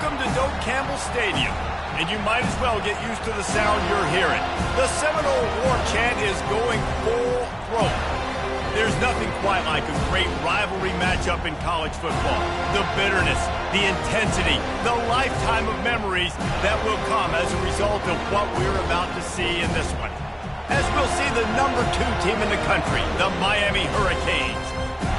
Welcome to Doak Campbell Stadium, and you might as well get used to the sound you're hearing. The Seminole War Chant is going full throat. There's nothing quite like a great rivalry matchup in college football. The bitterness, the intensity, the lifetime of memories that will come as a result of what we're about to see in this one. As we'll see the #2 team in the country, the Miami Hurricanes,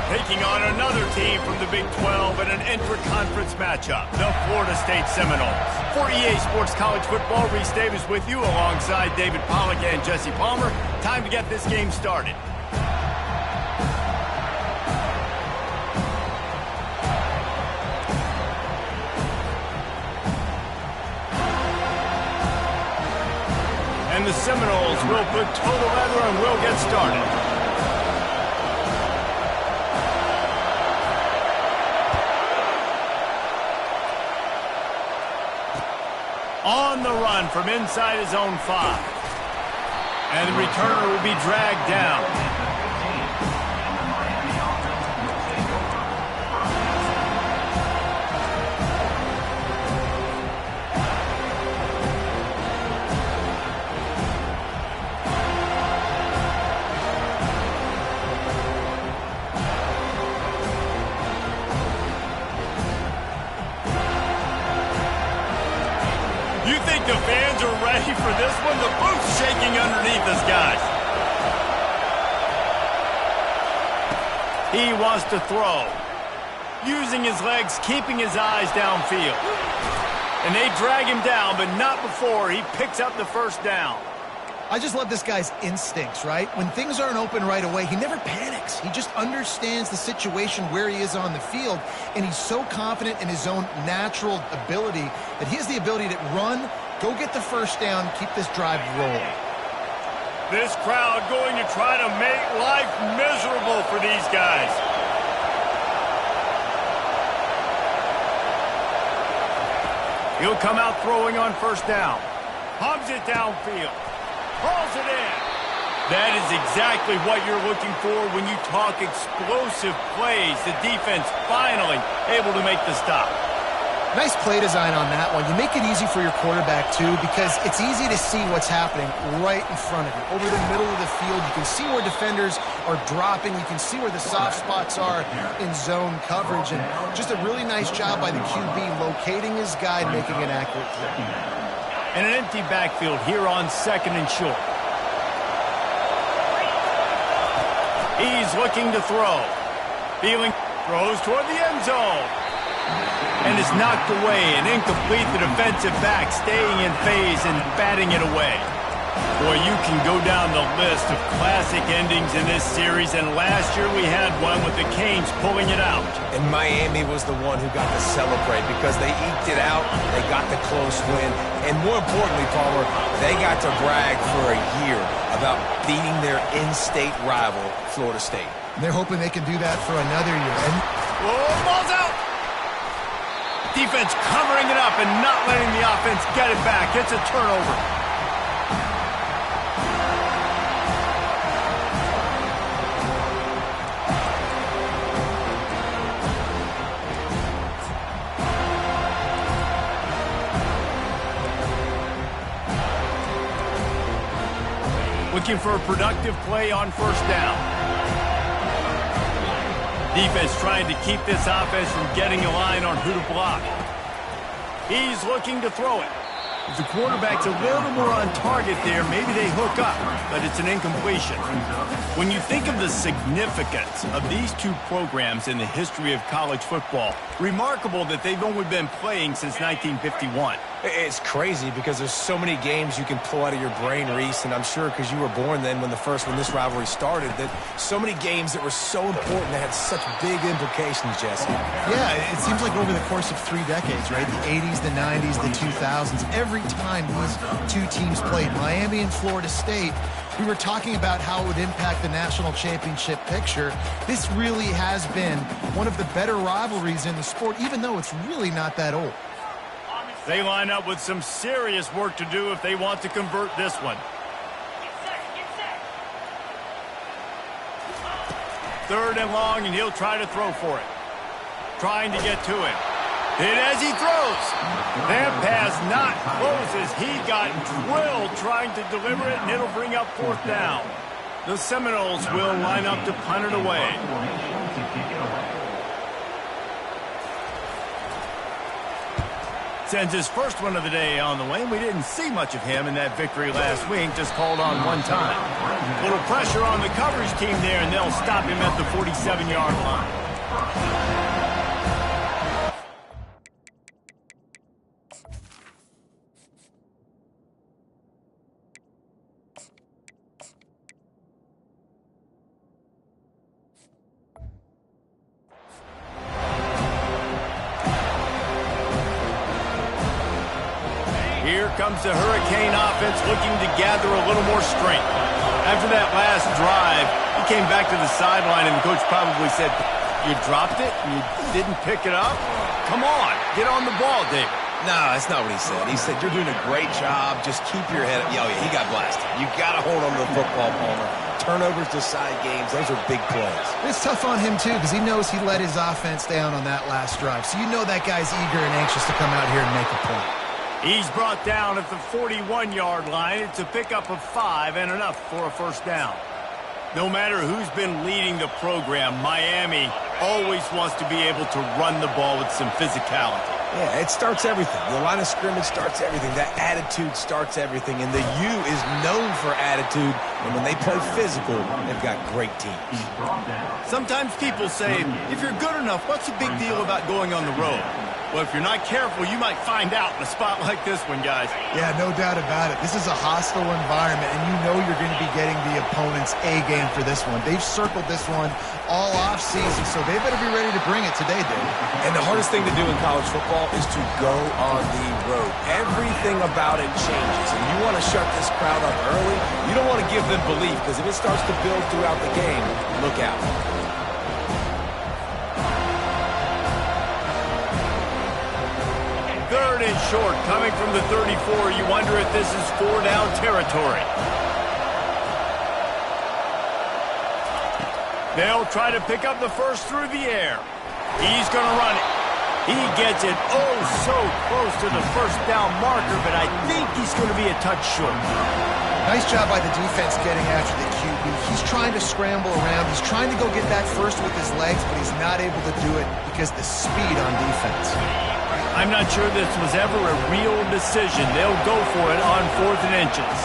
taking on another team from the Big 12 in an intra-conference matchup, the Florida State Seminoles. For EA Sports College Football, Reese Davis with you alongside David Pollack and Jesse Palmer. Time to get this game started. And the Seminoles will put total leather and will get started. On the run from inside his own 5. And the returner will be dragged down. You think the fans are ready for this one? The booth's shaking underneath us, guys. He wants to throw. Using his legs, keeping his eyes downfield. And they drag him down, but not before he picks up the first down. I just love this guy's instincts, right? When things aren't open right away, he never panics. He just understands the situation where he is on the field, and he's so confident in his own natural ability that he has the ability to run, go get the first down, keep this drive rolling. This crowd going to try to make life miserable for these guys. He'll come out throwing on first down. Hubs it downfield. Hauls it in. That is exactly what you're looking for when you talk explosive plays. The defense finally able to make the stop. Nice play design on that one. You make it easy for your quarterback, too, because it's easy to see what's happening right in front of you. Over the middle of the field, you can see where defenders are dropping. You can see where the soft spots are in zone coverage. And just a really nice job by the QB locating his guy and making an accurate throw. And an empty backfield here on 2nd and short. He's looking to throw. Feeling, throws toward the end zone. And is knocked away and incomplete. The defensive back staying in phase and batting it away. Boy, you can go down the list of classic endings in this series, and last year we had one with the Canes pulling it out. And Miami was the one who got to celebrate because they eked it out, they got the close win, and more importantly, Palmer, they got to brag for a year about beating their in-state rival, Florida State. They're hoping they can do that for another year. And whoa, ball's out! Defense covering it up and not letting the offense get it back. It's a turnover. Looking for a productive play on first down. Defense trying to keep this offense from getting a line on who to block. He's looking to throw it. If the quarterback's a little more on target there, maybe they hook up, but it's an incompletion. When you think of the significance of these two programs in the history of college football, remarkable that they've only been playing since 1951. It's crazy because there's so many games you can pull out of your brain, Reese, and I'm sure because you were born then when this rivalry started, that so many games that were so important that had such big implications, Jesse. Yeah, it seems like over the course of 3 decades, right? The 80s, the 90s, the 2000s, every time these two teams played, Miami and Florida State, we were talking about how it would impact the national championship picture. This really has been one of the better rivalries in the sport, even though it's really not that old. They line up with some serious work to do if they want to convert this one. Third and long, and he'll try to throw for it. Trying to get to him. And as he throws, that pass not close as he got drilled trying to deliver it, and it'll bring up 4th down. The Seminoles will line up to punt it away. Sends his first one of the day on the way. We didn't see much of him in that victory last week, just called on one time. Little pressure on the coverage team there, and they'll stop him at the 47-yard line. Here comes the Hurricane offense looking to gather a little more strength. After that last drive, he came back to the sideline, and the coach probably said, "You dropped it and you didn't pick it up? Come on, get on the ball, David." No, that's not what he said. He said, "You're doing a great job. Just keep your head up." Yeah, he got blasted. You got to hold on to the football, Palmer. Turnovers decide games. Those are big plays. It's tough on him, too, because he knows he let his offense down on that last drive. So you know that guy's eager and anxious to come out here and make a point. He's brought down at the 41-yard line. It's a pickup of 5 and enough for a 1st down. No matter who's been leading the program, Miami always wants to be able to run the ball with some physicality. Yeah, it starts everything. The line of scrimmage starts everything. That attitude starts everything. And the U is known for attitude. And when they play physical, they've got great teams. Sometimes people say, if you're good enough, what's the big deal about going on the road? Well, if you're not careful, you might find out in a spot like this one, guys. Yeah, no doubt about it. This is a hostile environment, and you know you're going to be getting the opponent's A game for this one. They've circled this one all offseason, so they better be ready to bring it today, Dave. And the hardest thing to do in college football is to go on the road. Everything about it changes, and you want to shut this crowd up early. You don't want to give them belief, because if it starts to build throughout the game, look out. 3rd and short, coming from the 34. You wonder if this is 4-down territory. They'll try to pick up the first through the air. He's going to run it. He gets it oh so close to the 1st down marker, but I think he's going to be a touch short. Nice job by the defense getting after the QB. He's trying to scramble around. He's trying to go get that first with his legs, but he's not able to do it because the speed on defense. I'm not sure this was ever a real decision. They'll go for it on 4th and inches.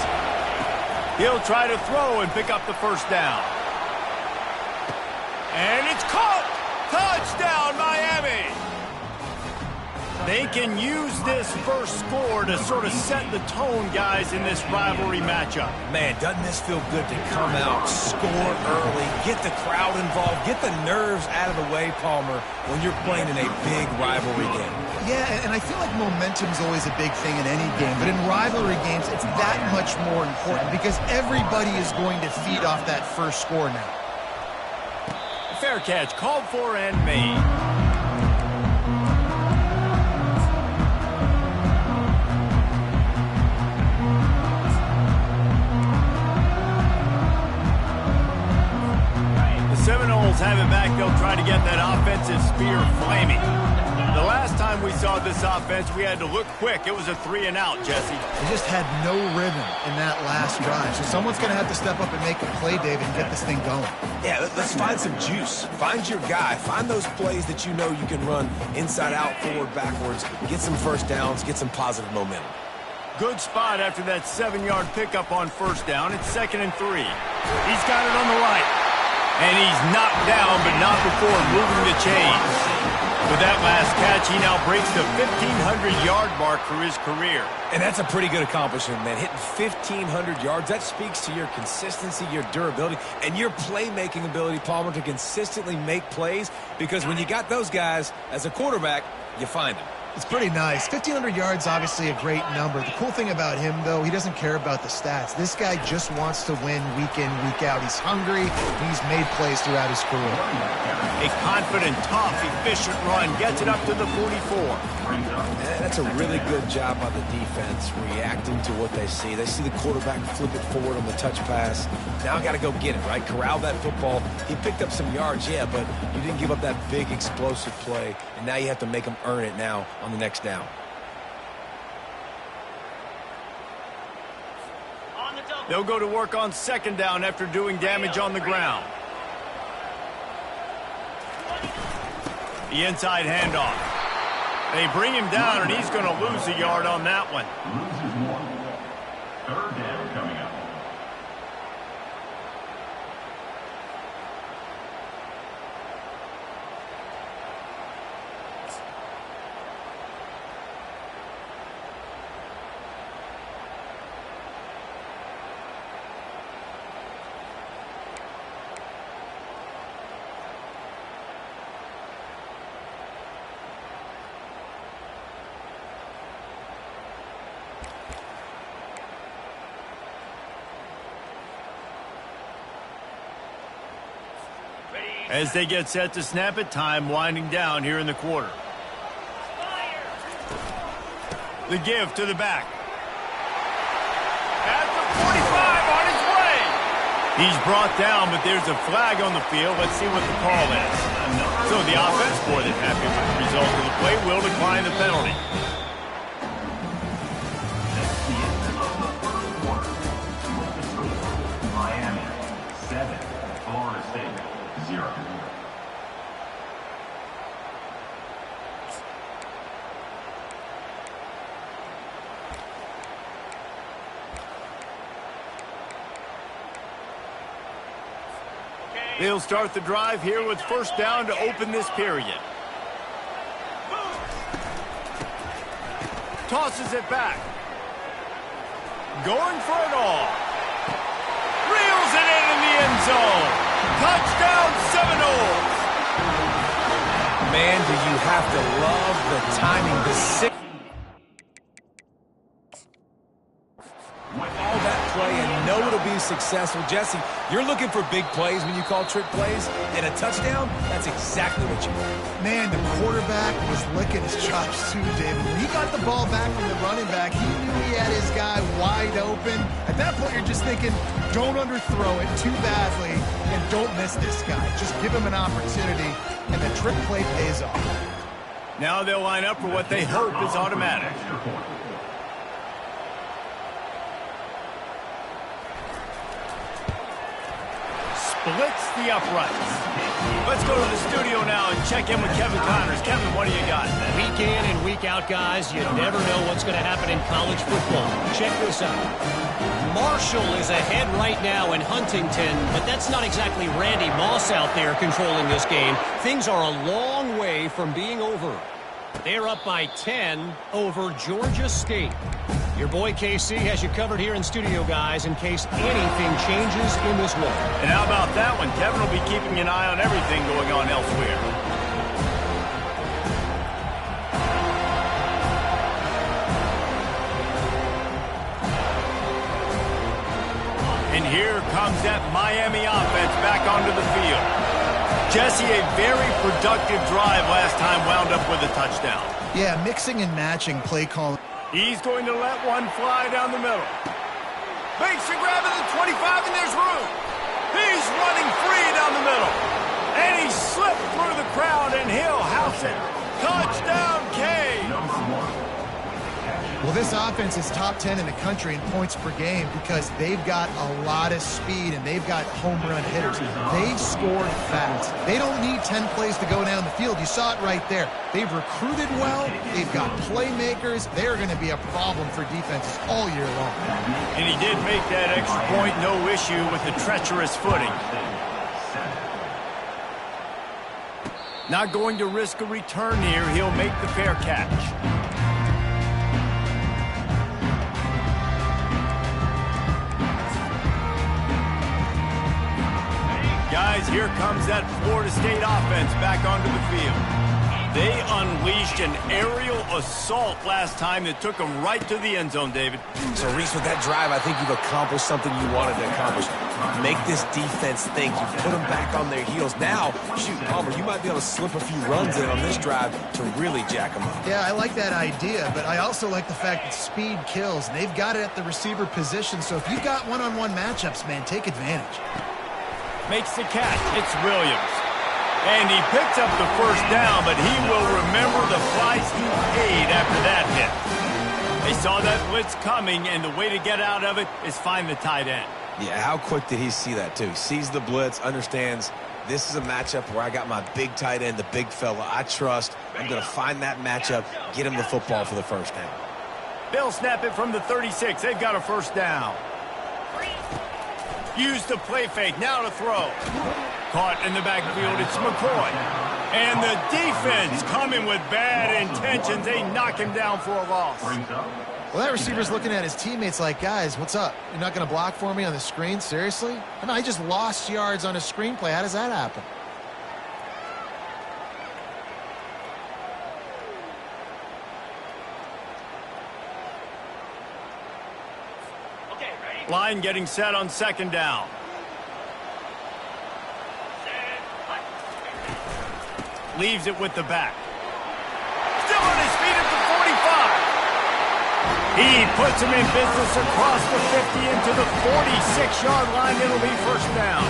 He'll try to throw and pick up the 1st down. And it's caught! Touchdown, Miami! They can use this first score to sort of set the tone, guys, in this rivalry matchup. Man, doesn't this feel good to come out, score early, get the crowd involved, get the nerves out of the way, Palmer, when you're playing in a big rivalry game. Yeah, and I feel like momentum's always a big thing in any game, but in rivalry games, it's that much more important because everybody is going to feed off that first score now. Fair catch, called for and made. Seminoles have it back. They'll try to get that offensive spear flaming. The last time we saw this offense, we had to look quick. It was a 3-and-out, Jesse. They just had no rhythm in that last drive. So someone's going to have to step up and make a play, David, and get this thing going. Yeah, let's find some juice. Find your guy. Find those plays that you know you can run inside out, forward, backwards. Get some 1st downs. Get some positive momentum. Good spot after that 7-yard pickup on 1st down. It's 2nd and 3. He's got it on the right. And he's knocked down, but not before moving the chains. With that last catch, he now breaks the 1,500-yard mark for his career. And that's a pretty good accomplishment, man. Hitting 1,500 yards, that speaks to your consistency, your durability, and your playmaking ability, Palmer, to consistently make plays. Because when you got those guys, as a quarterback, you find them. It's pretty nice. 1,500 yards, obviously a great number. The cool thing about him, though, he doesn't care about the stats. This guy just wants to win week in, week out. He's hungry. He's made plays throughout his career. A confident, tough, efficient run gets it up to the 44. That's a really good job by the defense, reacting to what they see. They see the quarterback flip it forward on the touch pass. Now I got to go get it, right? Corral that football. He picked up some yards, yeah, but you didn't give up that big explosive play, and now you have to make them earn it now on the next down. They'll go to work on second down after doing damage on the ground. The inside handoff. They bring him down, and he's going to lose a yard on that one. Loses one. Third down coming up. As they get set to snap it, time winding down here in the quarter. The give to the back. At the 45 on his way. He's brought down, but there's a flag on the field. Let's see what the call is. So the offense, more than happy with the result of the play, will decline the penalty. Miami 7, Florida State 0. They'll start the drive here with first down to open this period. Tosses it back. Going for it all. Reels it in the end zone. Touchdown Seminoles. Man, do you have to love the timing, the sick. All that play and know it'll be successful. Jesse, you're looking for big plays when you call trick plays, and a touchdown, that's exactly what you want. Man, the quarterback was licking his chops too, David. When he got the ball back from the running back, he knew he had his guy wide open. At that point, you're just thinking, don't underthrow it too badly, and don't miss this guy. Just give him an opportunity, and the trick play pays off. Now they'll line up for what they hope is automatic. Splits the uprights. Let's go to the studio now and check in with Kevin Connors. Kevin, what do you got? Week in and week out, guys, you never know what's going to happen in college football. Check this out. Marshall is ahead right now in Huntington, but that's not exactly Randy Moss out there controlling this game. Things are a long way from being over. They're up by 10 over Georgia State. Your boy KC has you covered here in studio, guys, in case anything changes in this one. And how about that one? Kevin will be keeping an eye on everything going on elsewhere. And here comes that Miami offense back onto the field. Jesse, a very productive drive last time wound up with a touchdown. Yeah, mixing and matching play calling. He's going to let one fly down the middle. Makes a grab at the 25, and there's room. He's running free down the middle. And he slipped through the crowd, and he'll house it. Touchdown, K. Well, this offense is top 10 in the country in points per game because they've got a lot of speed and they've got home run hitters. They've scored fast. They don't need 10 plays to go down the field. You saw it right there. They've recruited well. They've got playmakers. They're going to be a problem for defenses all year long. And he did make that extra point, no issue with the treacherous footing. Not going to risk a return here. He'll make the fair catch. Guys, here comes that Florida State offense back onto the field. They unleashed an aerial assault last time that took them right to the end zone, David. So, Reese, with that drive, I think you've accomplished something you wanted to accomplish. Make this defense think. You put them back on their heels. Now, shoot, Palmer, you might be able to slip a few runs in on this drive to really jack them up. Yeah, I like that idea, but I also like the fact that speed kills. And they've got it at the receiver position, so if you've got one-on-one matchups, man, take advantage. Makes the catch. It's Williams. And he picks up the first down, but he will remember the price he paid after that hit. They saw that blitz coming, and the way to get out of it is find the tight end. Yeah, how quick did he see that, too? Sees the blitz, understands this is a matchup where I got my big tight end, the big fella I trust. I'm going to find that matchup, get him the football for the first down. They'll snap it from the 36. They've got a first down. Use the play fake. Now to throw. Caught in the backfield. It's McCoy. And the defense coming with bad intentions. They knock him down for a loss. Well, that receiver's looking at his teammates like, guys, what's up? You're not going to block for me on the screen? Seriously? And I just lost yards on a screenplay. How does that happen? Line getting set on second down. Leaves it with the back. Still on his feet at the 45. He puts him in business across the 50 into the 46-yard line. It'll be first down.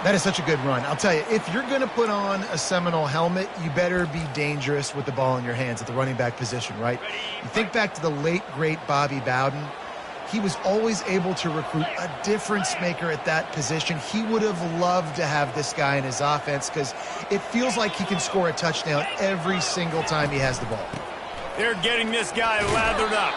That is such a good run. I'll tell you, if you're going to put on a Seminole helmet, you better be dangerous with the ball in your hands at the running back position, right? You think back to the late, great Bobby Bowden. He was always able to recruit a difference maker at that position. He would have loved to have this guy in his offense because it feels like he can score a touchdown every single time he has the ball. They're getting this guy lathered up.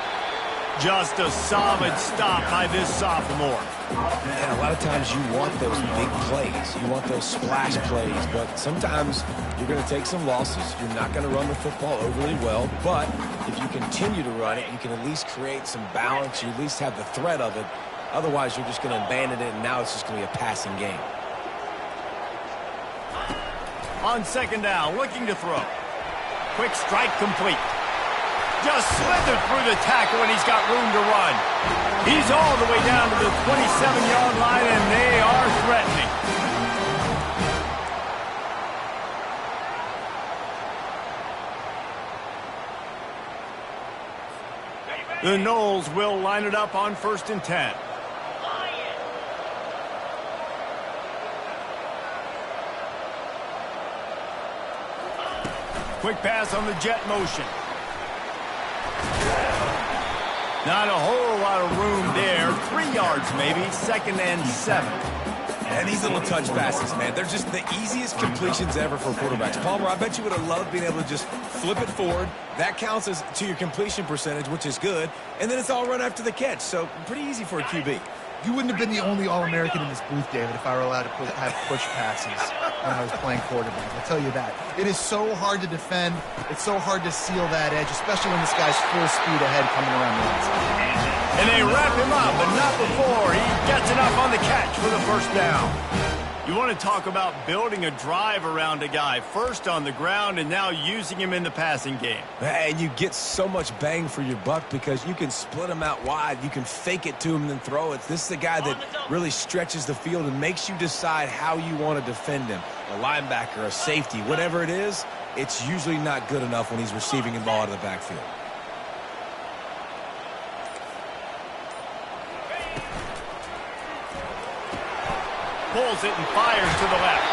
Just a solid stop by this sophomore. And a lot of times you want those big plays. You want those splash plays. But sometimes you're going to take some losses. You're not going to run the football overly well. But if you continue to run it, you can at least create some balance. You at least have the threat of it. Otherwise, you're just going to abandon it, and now it's just going to be a passing game. On second down, looking to throw. Quick strike complete. Just slithered through the tackle, and he's got room to run. He's all the way down to the 27-yard line, and they are threatening. The Noles will line it up on 1st and 10. Quick pass on the jet motion. Not a whole lot of room there. 3 yards maybe. 2nd and 7. And these little touch passes, man, they're just the easiest completions ever for quarterbacks. Palmer, I bet you would have loved being able to just flip it forward. That counts as to your completion percentage, which is good. And then it's all run after the catch. So pretty easy for a QB. You wouldn't have been the only All-American in this booth, David, if I were allowed to have push passes when I was playing quarterback. I'll tell you that. It is so hard to defend. It's so hard to seal that edge, especially when this guy's full speed ahead coming around the outside. And they wrap him up, but not before he gets enough on the catch for the first down. You want to talk about building a drive around a guy, first on the ground and now using him in the passing game. And you get so much bang for your buck because you can split him out wide. You can fake it to him and then throw it. This is a guy that really stretches the field and makes you decide how you want to defend him. A linebacker, a safety, whatever it is, it's usually not good enough when he's receiving the ball out of the backfield. Pulls it and fires to the left.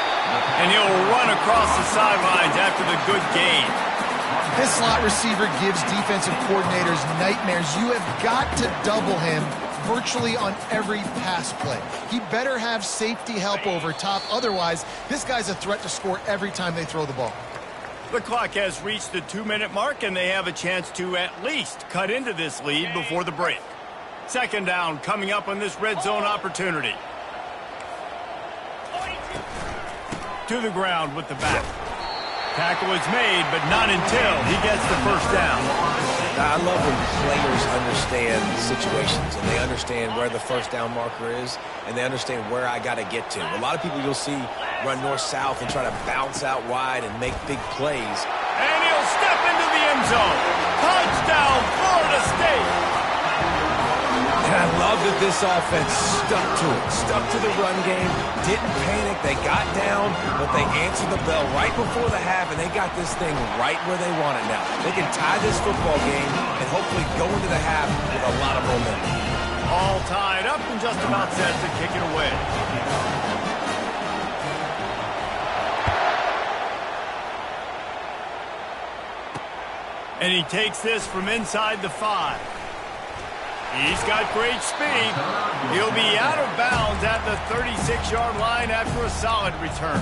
And he'll run across the sidelines after the good gain. This slot receiver gives defensive coordinators nightmares. You have got to double him virtually on every pass play. He better have safety help over top. Otherwise, this guy's a threat to score every time they throw the ball. The clock has reached the 2-minute mark, and they have a chance to at least cut into this lead before the break. 2nd down coming up on this red zone opportunity. To the ground with the back. Tackle is made, but not until he gets the first down. I love when players understand situations and they understand where the first down marker is and they understand where I got to get to. A lot of people you'll see run north-south and try to bounce out wide and make big plays. And step into the end zone. Touchdown, Florida State. And I love that this offense stuck to it, stuck to the run game, didn't panic. They got down, but they answered the bell right before the half, and they got this thing right where they want it now. They can tie this football game and hopefully go into the half with a lot of momentum. All tied up and just about set to kick it away. And he takes this from inside the 5. He's got great speed. He'll be out of bounds at the 36-yard line after a solid return.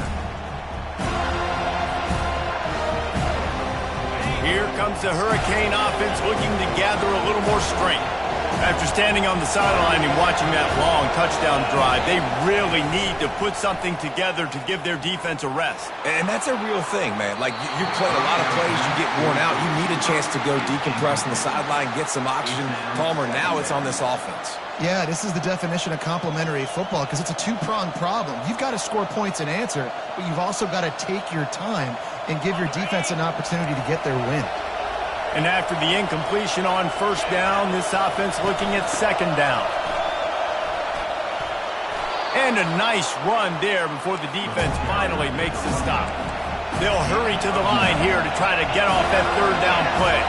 Here comes the Hurricane offense looking to gather a little more strength. After standing on the sideline and watching that long touchdown drive, they really need to put something together to give their defense a rest. And that's a real thing, man. Like, you play a lot of plays, you get worn out. You need a chance to go decompress on the sideline, get some oxygen. Palmer, now it's on this offense. Yeah, this is the definition of complementary football because it's a two-pronged problem. You've got to score points and answer, but you've also got to take your time and give your defense an opportunity to get their win. And after the incompletion on first down, this offense looking at second down. And a nice run there before the defense finally makes the stop. They'll hurry to the line here to try to get off that third down play.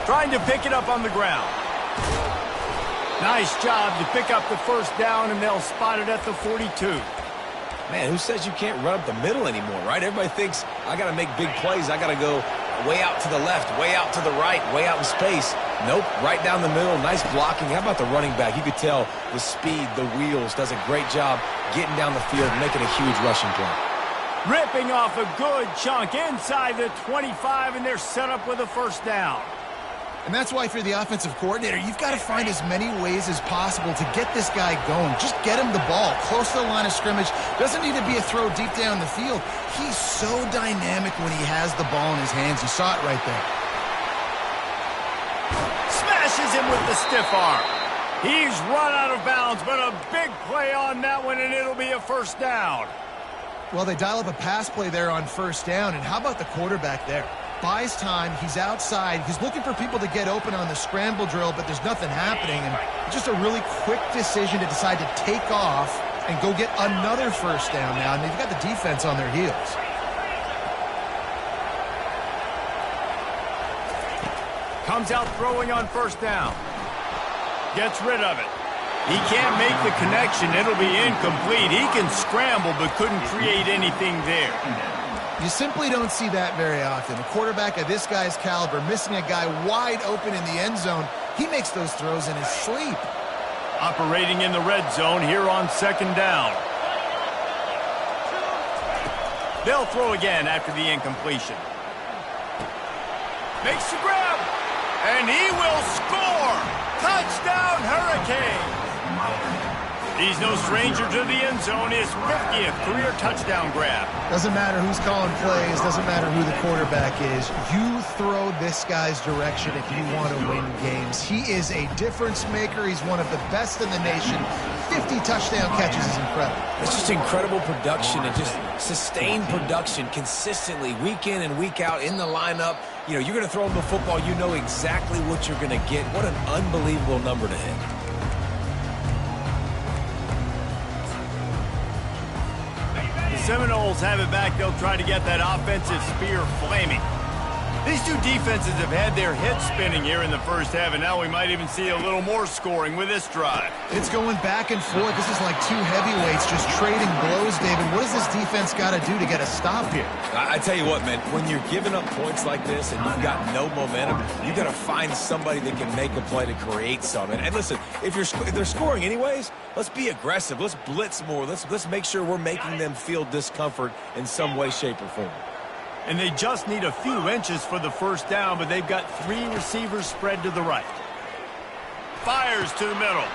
Trying to pick it up on the ground. Nice job to pick up the first down, and they'll spot it at the 42. Man, who says you can't run up the middle anymore, right? Everybody thinks, I got to make big plays. I got to go way out to the left, way out to the right, way out in space. Nope, right down the middle, nice blocking. How about the running back? You could tell the speed, the wheels, does a great job getting down the field, making a huge rushing play. Ripping off a good chunk inside the 25, and they're set up with a first down. And that's why if you're the offensive coordinator, you've got to find as many ways as possible to get this guy going. Just get him the ball close to the line of scrimmage. Doesn't need to be a throw deep down the field. He's so dynamic when he has the ball in his hands. You saw it right there. Smashes him with the stiff arm. He's run out of bounds, but a big play on that one, and it'll be a first down. Well, they dial up a pass play there on first down, and how about the quarterback there? Buys time, he's outside, he's looking for people to get open on the scramble drill, but there's nothing happening, and just a really quick decision to decide to take off and go get another first down now, and they've got the defense on their heels. Comes out throwing on first down. Gets rid of it. He can't make the connection. It'll be incomplete. He can scramble, but couldn't create anything there. You simply don't see that very often. A quarterback of this guy's caliber missing a guy wide open in the end zone. He makes those throws in his sleep. Operating in the red zone here on second down. They'll throw again after the incompletion. Makes the grab, and he will score! Touchdown, Hurricanes! He's no stranger to the end zone. His 50th career touchdown grab. Doesn't matter who's calling plays. Doesn't matter who the quarterback is. You throw this guy's direction if you want to win games. He is a difference maker. He's one of the best in the nation. 50 touchdown catches is incredible. It's just incredible production and just sustained production consistently week in and week out in the lineup. You know, you're going to throw him the football. You know exactly what you're going to get. What an unbelievable number to hit. Seminoles have it back. They'll try to get that offensive spear flaming. These two defenses have had their heads spinning here in the first half, and now we might even see a little more scoring with this drive. It's going back and forth. This is like two heavyweights just trading blows, David. What does this defense got to do to get a stop here? I tell you what, man, when you're giving up points like this and you've got no momentum, you got to find somebody that can make a play to create something. And listen, if they're scoring anyways, let's be aggressive. Let's blitz more. Let's make sure we're making them feel discomfort in some way, shape, or form. And they just need a few inches for the first down, but they've got three receivers spread to the right. Fires to the middle.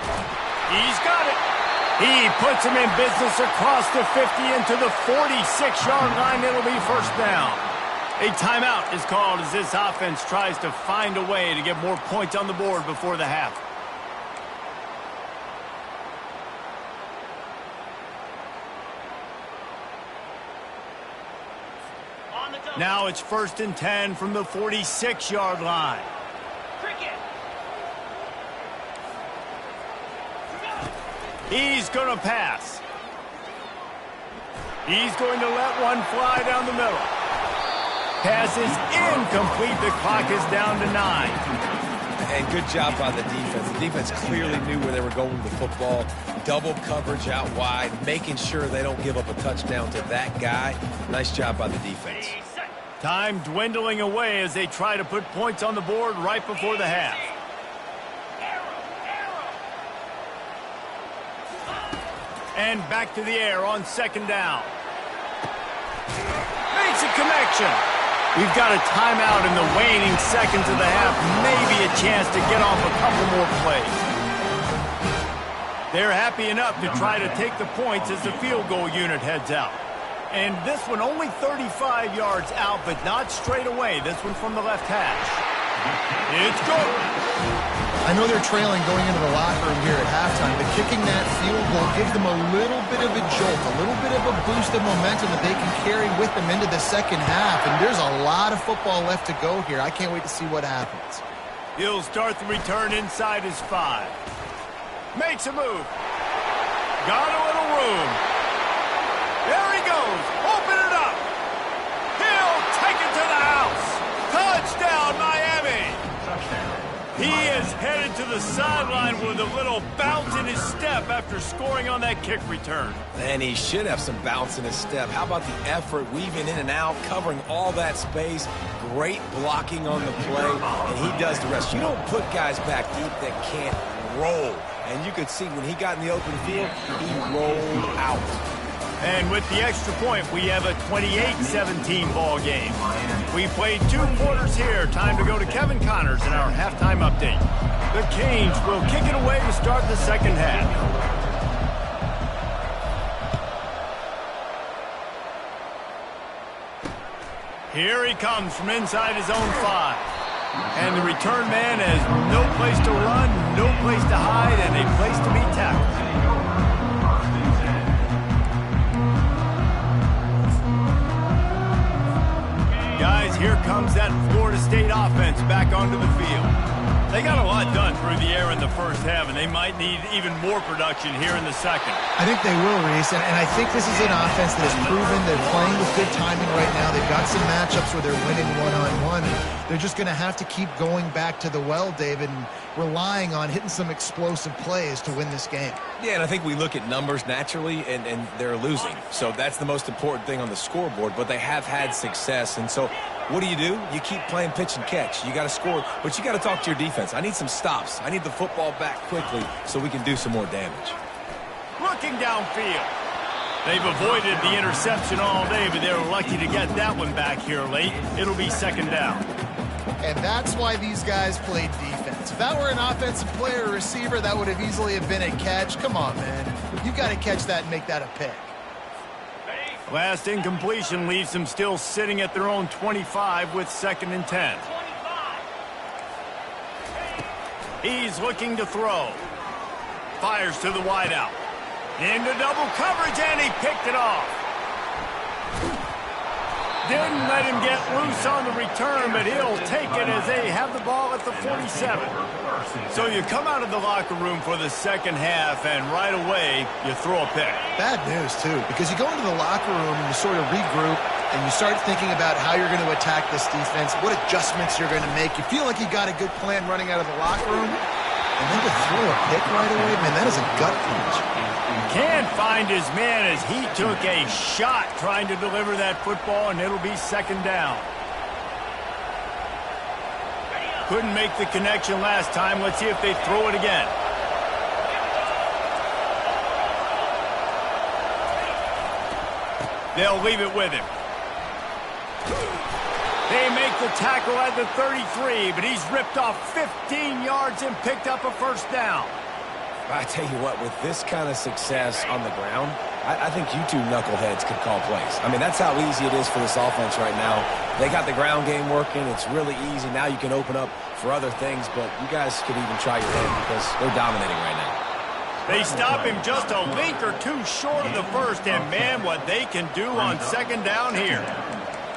He's got it. He puts him in business across the 50 into the 46-yard line. It'll be first down. A timeout is called as this offense tries to find a way to get more points on the board before the half. Now it's 1st and 10 from the 46-yard line. He's going to pass. He's going to let one fly down the middle. Pass is incomplete. The clock is down to 9. And good job by the defense. The defense clearly knew where they were going with the football. Double coverage out wide, making sure they don't give up a touchdown to that guy. Nice job by the defense. Time dwindling away as they try to put points on the board right before the half. And back to the air on 2nd down. Makes a connection. We've got a timeout in the waning seconds of the half. Maybe a chance to get off a couple more plays. They're happy enough to try to take the points as the field goal unit heads out. And this one only 35 yards out, but not straight away. This one from the left hash. It's good. I know they're trailing going into the locker room here at halftime, but kicking that field goal gives them a little bit of a jolt, a little bit of a boost of momentum that they can carry with them into the second half. And there's a lot of football left to go here. I can't wait to see what happens. He'll start the return inside his 5. Makes a move. Got a little room. There he goes. Open it up. He'll take it to the house. Touchdown, Miami. He is headed to the sideline with a little bounce in his step after scoring on that kick return. And he should have some bounce in his step. How about the effort, weaving in and out, covering all that space. Great blocking on the play, and he does the rest. You don't put guys back deep that can't roll. And you could see when he got in the open field, he rolled out. And with the extra point, we have a 28-17 ball game. We played 2 quarters here. Time to go to Kevin Connors in our halftime update. The Canes will kick it away to start the second half. Here he comes from inside his own 5. And the return man has no place to run, no place to hide, and a place to be tackled. Guys, here comes that Florida State offense back onto the field. They got a lot done through the air in the first half, and they might need even more production here in the second. I think they will, Reese, and I think this is an offense that has proven they're playing with good timing right now. They've got some matchups where they're winning one-on-one. They're just going to have to keep going back to the well, David, and relying on hitting some explosive plays to win this game. Yeah, and I think we look at numbers naturally, and they're losing. So that's the most important thing on the scoreboard, but they have had success. And so what do? You keep playing pitch and catch. You got to score, but you got to talk to your defense. I need some stops. I need the football back quickly so we can do some more damage. Looking downfield. They've avoided the interception all day, but they were lucky to get that one back here late. It'll be 2nd down. And that's why these guys played defense. If that were an offensive player or receiver, that would have easily have been a catch. Come on, man. You got to catch that and make that a pick. Last incompletion leaves them still sitting at their own 25 with 2nd and 10. He's looking to throw. Fires to the wideout. Into double coverage, and he picked it off. Didn't let him get loose on the return, but he'll take it as they have the ball at the 47. So you come out of the locker room for the second half, and right away, you throw a pick. Bad news, too, because you go into the locker room and you sort of regroup, and you start thinking about how you're going to attack this defense, what adjustments you're going to make. You feel like you got a good plan running out of the locker room, and then to throw a pick right away, man, that is a gut punch. Can't find his man as he took a shot trying to deliver that football, and it'll be 2nd down. Couldn't make the connection last time. Let's see if they throw it again. They'll leave it with him. They make the tackle at the 33, but he's ripped off 15 yards and picked up a 1st down. I tell you what, with this kind of success on the ground, I think you two knuckleheads could call plays. I mean, that's how easy it is for this offense right now. They got the ground game working. It's really easy. Now you can open up for other things, but you guys could even try your hand because they're dominating right now. They stop him just a link or two short of the 1st, and man, what they can do on 2nd down here.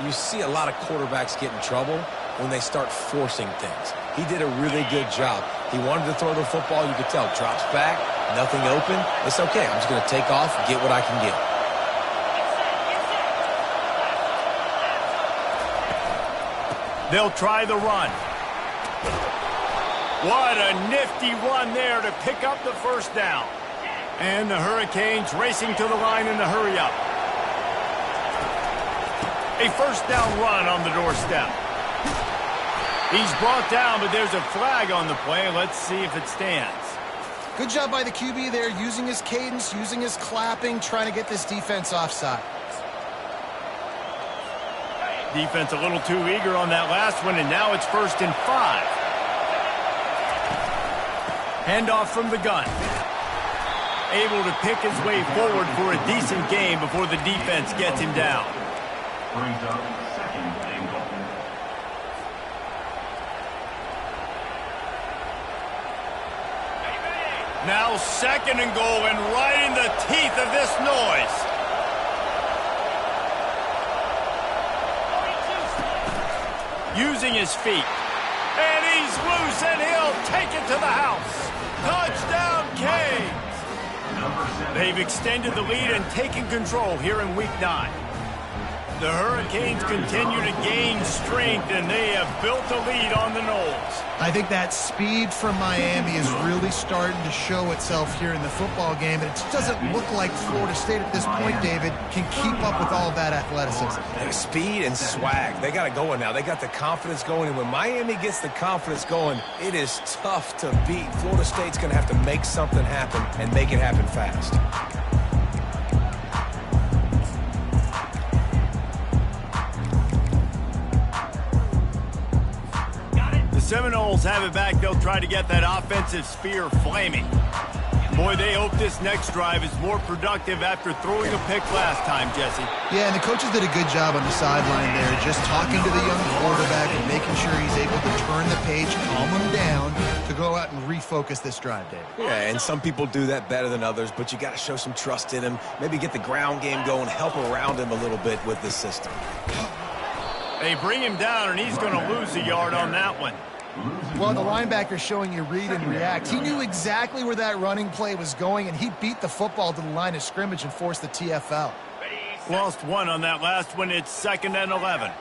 You see a lot of quarterbacks get in trouble when they start forcing things. He did a really good job. He wanted to throw the football. You could tell. Drops back, nothing open. It's okay. I'm just going to take off, get what I can get. They'll try the run. What a nifty run there to pick up the first down. And the Hurricanes racing to the line in the hurry-up. A first down run on the doorstep. He's brought down, but there's a flag on the play. Let's see if it stands. Good job by the QB there, using his cadence, using his clapping, trying to get this defense offside. Defense a little too eager on that last one, and now it's 1st and 5. Handoff from the gun. Able to pick his way forward for a decent game before the defense gets him down. Brings up 2nd and goal. Now 2nd and goal, and right in the teeth of this noise. Using his feet. And he's loose, and he'll take it to the house. Touchdown, Canes! They've extended the lead and taken control here in Week 9. The Hurricanes continue to gain strength, and they have built a lead on the Noles. I think that speed from Miami is really starting to show itself here in the football game, and it just doesn't look like Florida State at this point, David, can keep up with all that athleticism. Speed and swag. They got it going now. They got the confidence going, and when Miami gets the confidence going, it is tough to beat. Florida State's going to have to make something happen and make it happen fast. Seminoles have it back. They'll try to get that offensive spear flaming. Boy, they hope this next drive is more productive after throwing a pick last time, Jesse. Yeah, and the coaches did a good job on the sideline there, just talking to the young quarterback and making sure he's able to turn the page, calm him down, to go out and refocus this drive, David. Yeah, and some people do that better than others, but you got to show some trust in him. Maybe get the ground game going, help around him a little bit with this system. They bring him down, and he's going to lose a yard on that one. Well, the linebacker's showing you read and react. He knew exactly where that running play was going, and he beat the football to the line of scrimmage and forced the TFL. Lost one on that last one. It's 2nd and 11.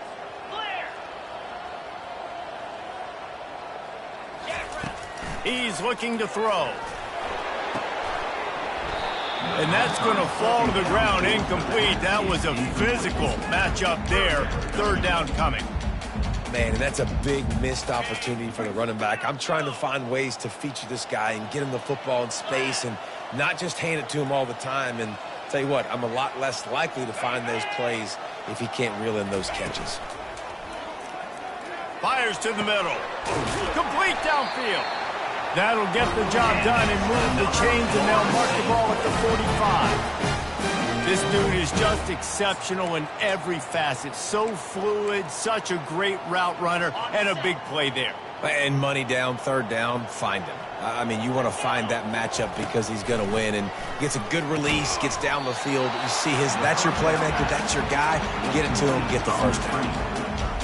He's looking to throw. And that's going to fall to the ground incomplete. That was a physical matchup there. 3rd down coming. Man, and that's a big missed opportunity for the running back. I'm trying to find ways to feature this guy and get him the football in space and not just hand it to him all the time. And tell you what, I'm a lot less likely to find those plays if he can't reel in those catches. Fires to the middle. Complete downfield. That'll get the job done and move the chains, and they'll mark the ball at the 45. This dude is just exceptional in every facet. So fluid, such a great route runner, and a big play there. And money down, 3rd down, find him. I mean, you want to find that matchup because he's going to win, and gets a good release, gets down the field. You see that's your playmaker, that's your guy. Get it to him, get the 1st down.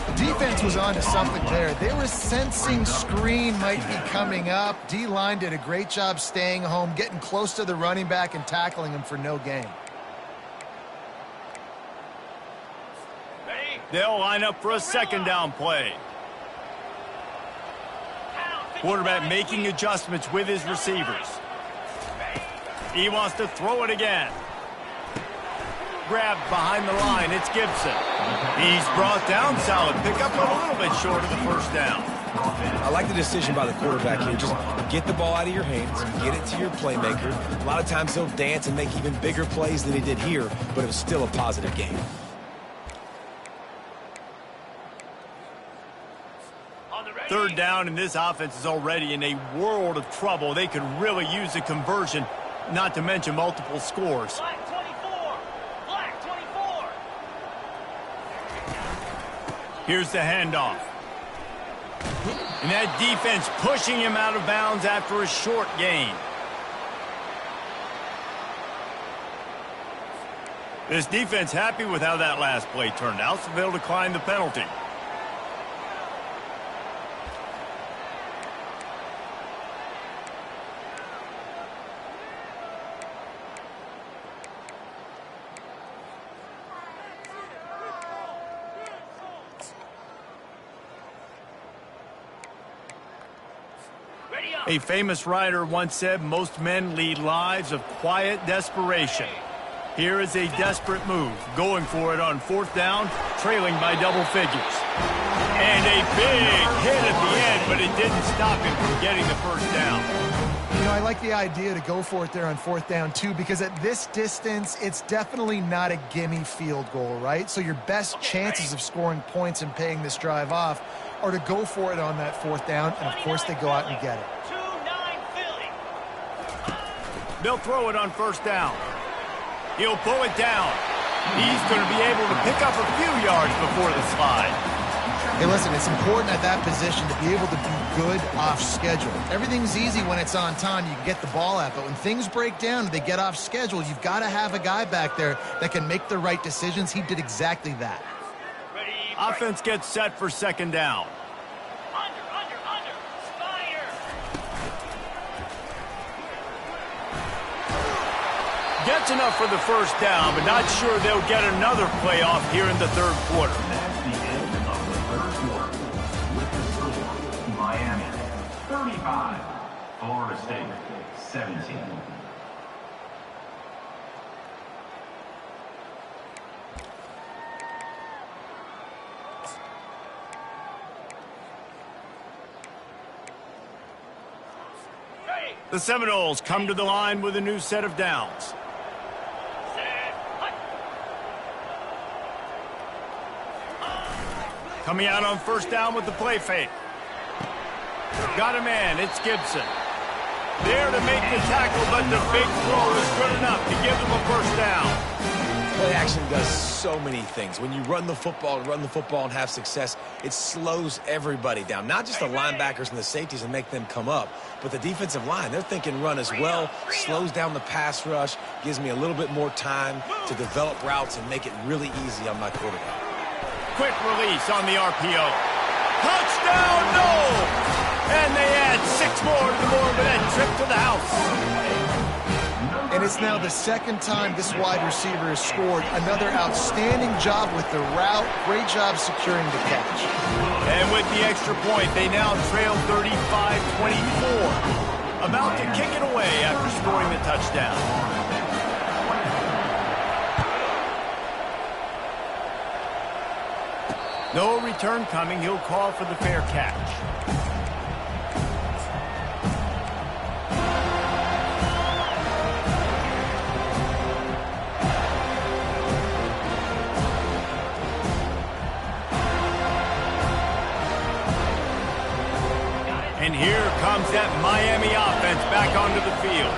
The defense was on to something there. They were sensing screen might be coming up. D-line did a great job staying home, getting close to the running back and tackling him for no gain. They'll line up for a 2nd down play. Quarterback making adjustments with his receivers. He wants to throw it again. Grabbed behind the line. It's Gibson. He's brought down. Solid pickup, but a little bit short of the 1st down. I like the decision by the quarterback here. Just get the ball out of your hands, get it to your playmaker. A lot of times he'll dance and make even bigger plays than he did here, but it was still a positive game. Third down, and this offense is already in a world of trouble. They could really use a conversion, not to mention multiple scores. Black 24. Black 24. Here's the handoff. And that defense pushing him out of bounds after a short gain. This defense happy with how that last play turned out, so they'll decline the penalty. A famous writer once said, most men lead lives of quiet desperation. Here is a desperate move, going for it on 4th down, trailing by double figures. And a big hit at the end, but it didn't stop him from getting the first down. You know, I like the idea to go for it there on 4th down, too, because at this distance, it's definitely not a gimme field goal, right? So your best chances of scoring points and paying this drive off are to go for it on that 4th down, and, of course, they go out and get it. They'll throw it on 1st down. He'll pull it down. He's going to be able to pick up a few yards before the slide. Hey, listen, it's important at that position to be able to be good off schedule. Everything's easy when it's on time. You can get the ball out. But when things break down and they get off schedule, you've got to have a guy back there that can make the right decisions. He did exactly that. Offense gets set for 2nd down. Gets enough for the 1st down, but not sure they'll get another playoff here in the 3rd quarter. That's the end of the 3rd quarter. With the score, Miami 35, Florida State 17. The Seminoles come to the line with a new set of downs. Coming out on 1st down with the play fake. Got a man, it's Gibson. There to make the tackle, but the big throw is good enough to give them a 1st down. Play action does so many things. When you run the football and have success, it slows everybody down. Not just the linebackers and the safeties and make them come up, but the defensive line. They're thinking run as well, slows down the pass rush, gives me a little bit more time to develop routes and make it really easy on my quarterback. Quick release on the RPO. Touchdown, no! And they add 6 more to the board with that trip to the house. And it's now the 2nd time this wide receiver has scored. Another outstanding job with the route. Great job securing the catch. And with the extra point, they now trail 35-24. About to kick it away after scoring the touchdown. No return coming. He'll call for the fair catch. And here comes that Miami offense back onto the field.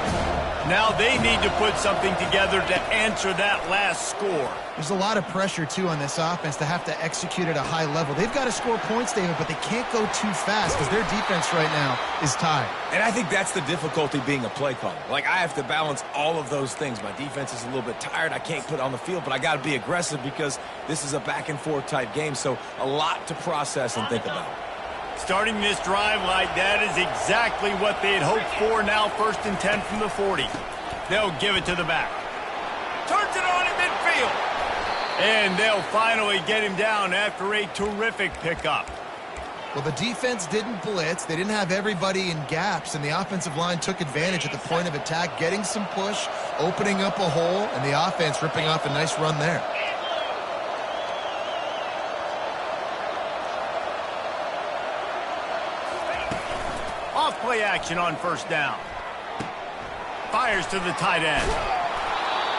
Now they need to put something together to answer that last score. There's a lot of pressure, too, on this offense to have to execute at a high level. They've got to score points, David, but they can't go too fast because their defense right now is tired. And I think that's the difficulty being a play caller. Like, I have to balance all of those things. My defense is a little bit tired. I can't put it on the field, but I got to be aggressive because this is a back-and-forth type game, so a lot to process and think about. Starting this drive like that is exactly what they had hoped for. Now 1st and 10 from the 40. They'll give it to the back. Turns it on in midfield. And they'll finally get him down after a terrific pickup. Well, the defense didn't blitz. They didn't have everybody in gaps, and the offensive line took advantage at the point of attack, getting some push, opening up a hole, and the offense ripping off a nice run there. Off-play action on 1st down. Fires to the tight end.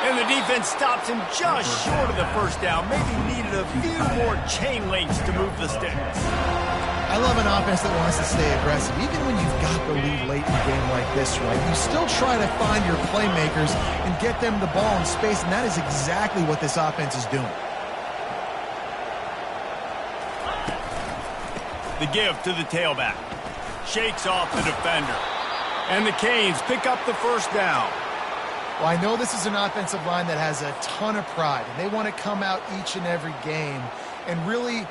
And the defense stops him just short of the 1st down. Maybe needed a few more chain links to move the sticks. I love an offense that wants to stay aggressive. Even when you've got the lead late in a game like this, right, you still try to find your playmakers and get them the ball in space, and that is exactly what this offense is doing. The give to the tailback. Shakes off the defender. And the Canes pick up the 1st down. Well, I know this is an offensive line that has a ton of pride, and they want to come out each and every game and really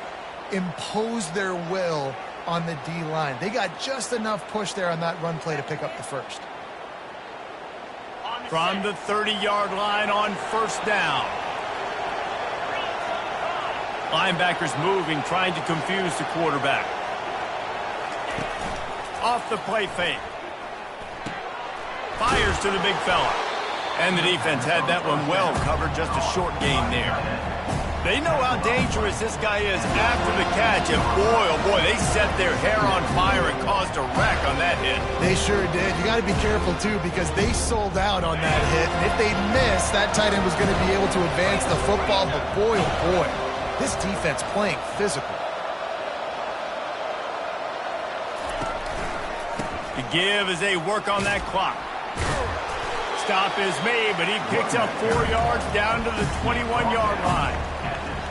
impose their will on the D-line. They got just enough push there on that run play to pick up the first. From the 30-yard line on first down. Linebackers moving, trying to confuse the quarterback. Off the play fake. Fires to the big fella. And the defense had that one well covered, just a short gain there. They know how dangerous this guy is after the catch, and boy, oh boy, they set their hair on fire and caused a wreck on that hit. They sure did. You got to be careful, too, because they sold out on that hit, and if they missed, that tight end was going to be able to advance the football, but boy, oh boy, this defense playing physical. The give as they work on that clock. Stop is made, but he picks up 4 yards down to the 21-yard line.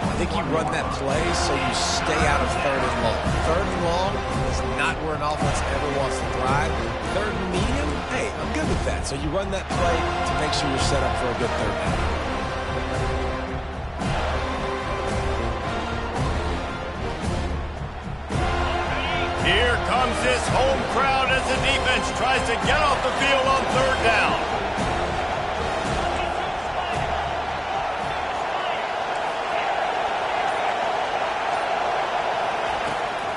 I think you run that play so you stay out of 3rd and long. 3rd and long is not where an offense ever wants to thrive. 3rd and medium, hey, I'm good with that. So you run that play to make sure you're set up for a good 3rd down. Here comes this home crowd as the defense tries to get off the field on 3rd down.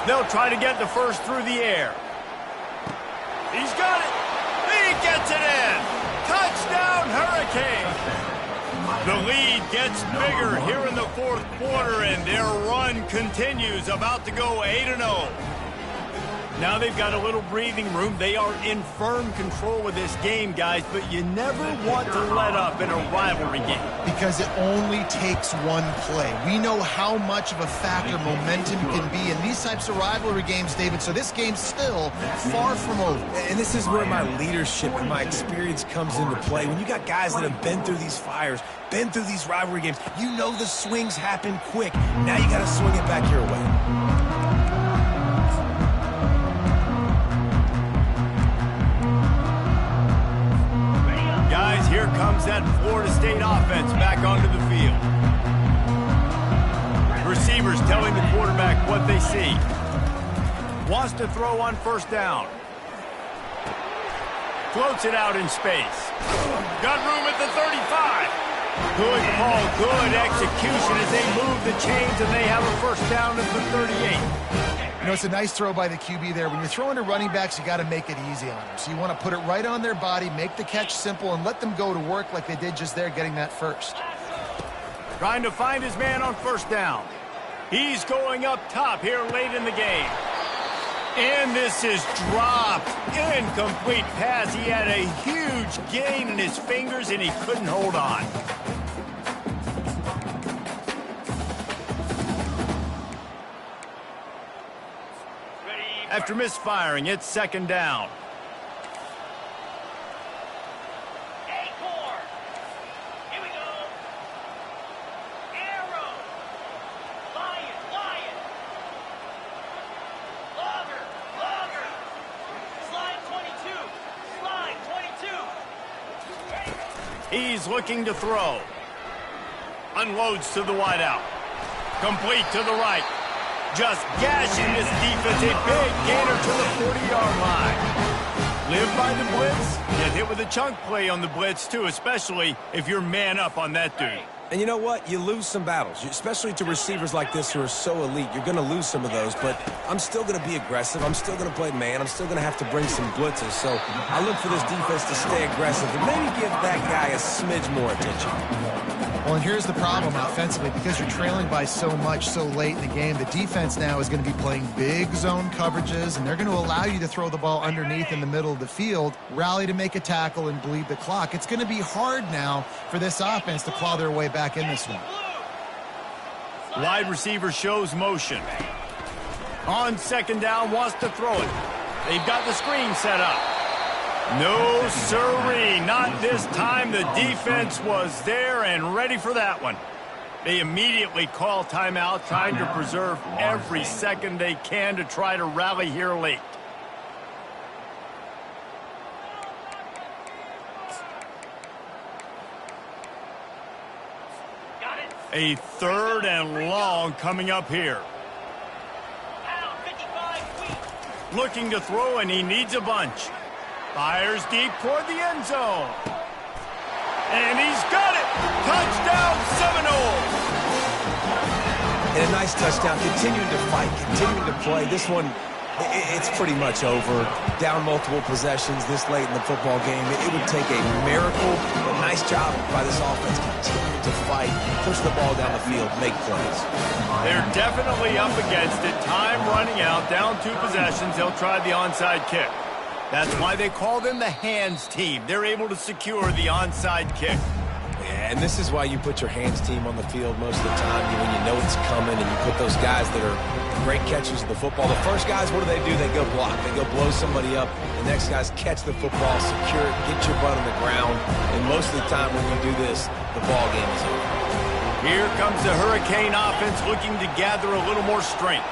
They'll try to get the first through the air. He's got it. He gets it in. Touchdown, Hurricane. The lead gets bigger here in the 4th quarter, and their run continues, about to go 8-0. Now they've got a little breathing room. They are in firm control of this game, guys, but you never want to let up in a rivalry game. Because it only takes one play. We know how much of a factor momentum can be in these types of rivalry games, David, so this game's still far from over. And this is where my leadership and my experience comes into play. When you got guys that have been through these fires, been through these rivalry games, you know the swings happen quick. Now you got to swing it back your way. Here comes that Florida State offense back onto the field. Receivers telling the quarterback what they see. Wants to throw on first down. Floats it out in space. Got room at the 35. Good call, good execution as they move the chains, and they have a first down at the 38. You know, it's a nice throw by the QB there. When you're throwing to running backs, you got to make it easy on them. So you want to put it right on their body, make the catch simple, and let them go to work like they did just there, getting that first. Trying to find his man on first down. He's going up top here late in the game. And this is dropped. Incomplete pass. He had a huge gain in his fingers, and he couldn't hold on. After misfiring, it's 2nd down. Here we go. Arrow. Lion. Logger. Slide 22. He's looking to throw. Unloads to the wideout. Complete to the right. Just gashing this defense. A big gainer to the 40-yard line. Live by the blitz. Get hit with a chunk play on the blitz, too, especially if you're man up on that dude. And you know what? You lose some battles, especially to receivers like this who are so elite. You're going to lose some of those, but I'm still going to be aggressive. I'm still going to play man. I'm still going to have to bring some blitzes. So I look for this defense to stay aggressive and maybe give that guy a smidge more attention. Well, and here's the problem offensively. Because you're trailing by so much so late in the game, the defense now is going to be playing big zone coverages, and they're going to allow you to throw the ball underneath in the middle of the field, rally to make a tackle, and bleed the clock. It's going to be hard now for this offense to claw their way back in this one. Wide receiver shows motion. On 2nd down, wants to throw it. They've got the screen set up. No, sirree, not this time. The defense was there and ready for that one. They immediately call timeout, trying to preserve every second they can to try to rally here late. A 3rd and long coming up here. Pound 55 feet. Looking to throw, and he needs a bunch. Fires deep toward the end zone. And he's got it! Touchdown Seminoles! And a nice touchdown, continuing to fight, continuing to play. This one, it's pretty much over. Down multiple possessions this late in the football game. It would take a miracle, but nice job by this offense continuing to fight, push the ball down the field, make plays. They're definitely up against it. Time running out, down 2 possessions. They'll try the onside kick. That's why they call them the hands team. They're able to secure the onside kick. Yeah, and this is why you put your hands team on the field most of the time when you know it's coming, and you put those guys that are great catchers of the football. The first guys, what do? They go block. They go blow somebody up. The next guys catch the football, secure it, get your butt on the ground. And most of the time when you do this, the ball game is over. Here comes the Hurricane offense looking to gather a little more strength.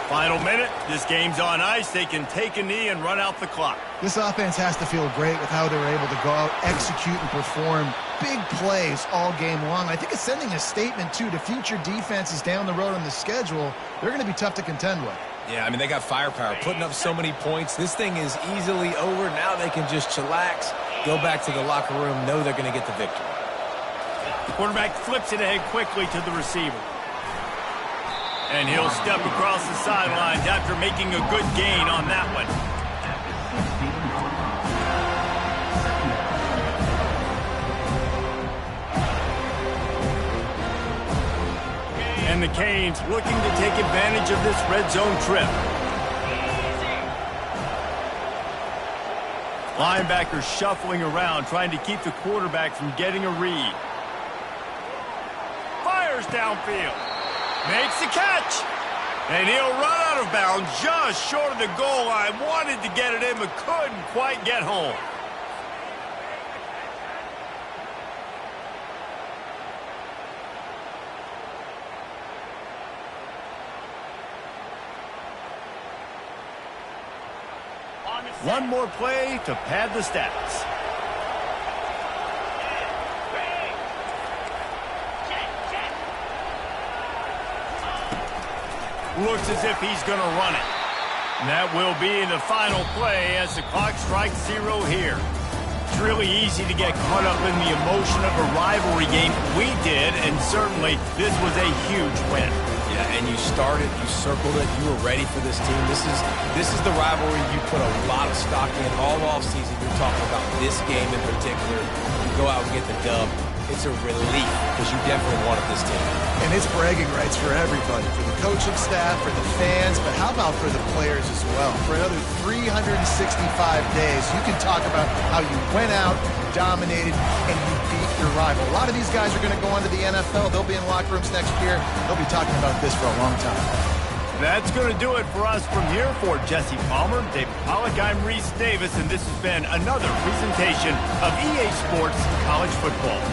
Final minute, this game's on ice. They can take a knee and run out the clock. This offense has to feel great with how they're able to go out, execute, and perform big plays all game long. I think it's sending a statement, too, to future defenses down the road on the schedule. They're going to be tough to contend with. Yeah, I mean, they got firepower, putting up so many points. This thing is easily over. Now they can just chillax, go back to the locker room, know they're going to get the victory. The quarterback flips it ahead quickly to the receiver. And he'll step across the sidelines after making a good gain on that one. And the Canes looking to take advantage of this red zone trip. Linebackers shuffling around, trying to keep the quarterback from getting a read. Fires downfield. Makes the catch. And he'll run out of bounds just short of the goal line. Wanted to get it in, but couldn't quite get home. One more play to pad the stats. Looks as if he's going to run it. And that will be the final play as the clock strikes 0 here. It's really easy to get caught up in the emotion of a rivalry game. We did, and certainly this was a huge win. Yeah, and you started, you circled it, you were ready for this team. This is the rivalry you put a lot of stock in all offseason. You're talking about this game in particular. You go out and get the dub. It's a relief because you definitely wanted this team. And it's bragging rights for everybody, for the coaching staff, for the fans, but how about for the players as well? For another 365 days, you can talk about how you went out, dominated, and you beat your rival. A lot of these guys are going to go on to the NFL. They'll be in locker rooms next year. They'll be talking about this for a long time. That's going to do it for us from here. For Jesse Palmer, David Pollack, I'm Reese Davis, and this has been another presentation of EA Sports College Football.